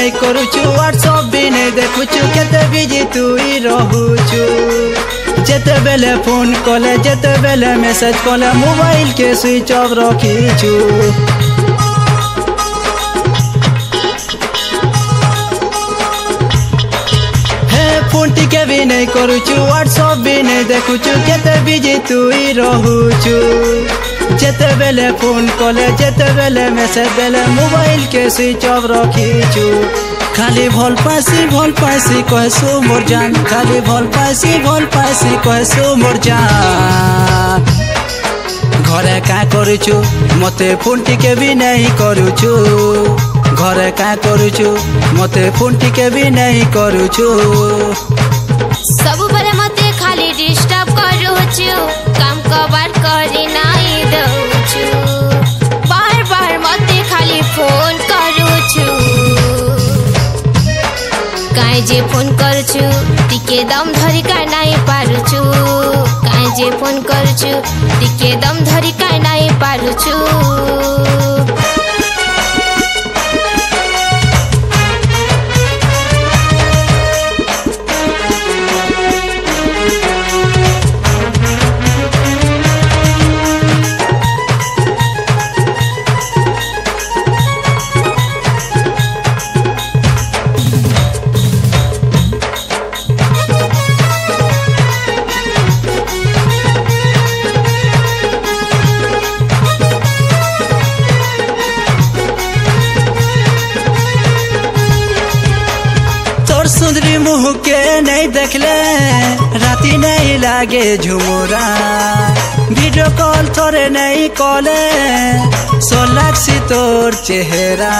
नहीं करूचु व्हाट्सएप भी नहीं देखुचु केते बिजी तू ही रहूचु जेते बेले फोन कले जेते बेले मैसेज कले मोबाइल के स्विच ऑफ रखीचु फोन टिके भी नहीं करूचु व्हाट्सएप भी नहीं देखुचु केते बिजी तू ही रहूचु जेते बेले फोन कले जेते बेले मैसेज बेले मोबाइल के स्विच ऑफ रखीचु खाली भल पासी कहसु मोर जान खाली भल पासी कहसु मोर जान घरे का करूचु मते फोन टिके भी नहीं करूचु घरे का करूचु मते फोन टिके भी नहीं करूचु सब बरे मते खाली डिस्टर्ब करूचु काम कबार करी नहीं दउचु बार बार मते खाली फोन करूचु काहे जे फोन करूचु टिके दम धरी का नहीं पारुचु काहे जे फोन करूचु टिके दम धरी का नहीं पारुचु सुंदरी मुँह के नहीं देखले राती नहीं लागे झुमुरा वीडियो कॉल थोड़े नहीं कॉले सोलाक्षी तोर चेहरा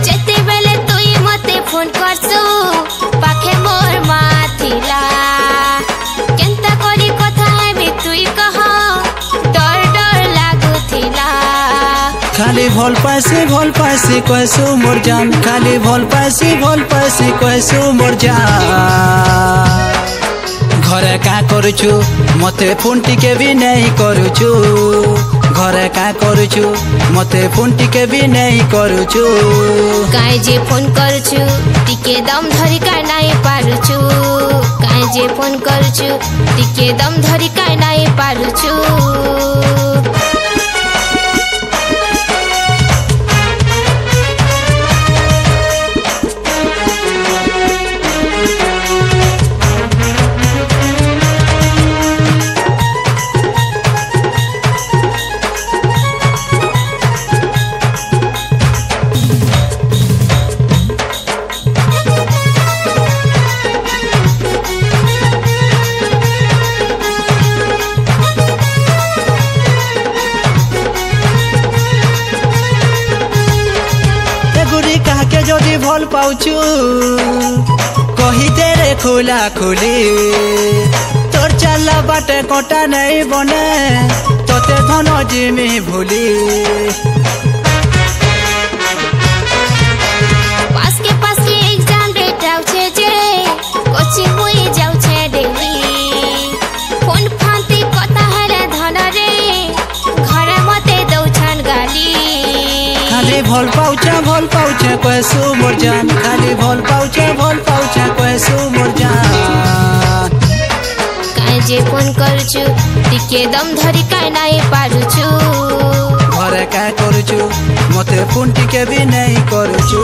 जेते बेले तुई मते फोन करसु पाखे मोर माथिला केनता करी कथा हेबी तुई कह डर डर लागुथिला खाली भल पासी कहसु मोर जान खाली भल पासी कहसु मोर जान घरे का करूचु मते फोन टिके भी नहीं करूचु घरे का करूचु मते फोन टिके भी नहीं करूचु काहे जे फोन करूचु टिके दम धरी का नहीं पारुचु काहे जे फोन करूचु टिके दम धरी का नहीं पारुचु जदि भल पाउचु कही तेरे खुला खुली तोर चला बाटे कोटा नहीं बने तोते धन जिमी भूली पास के एग्जाम डेट आउछे जे कोचिंग हुई जाउछे डेली फोन फांती कथा हेले धन रे घरे मते दउछन गाली खाली भल पाउछे कहसु मोर जान खाली भल पाउछे कहसु मोर जान काहे जे फोन करूचु टिके दम धरी काहे नहीं पारुचु घरे का करूचु मते फोन टिके भी नहीं करूचु।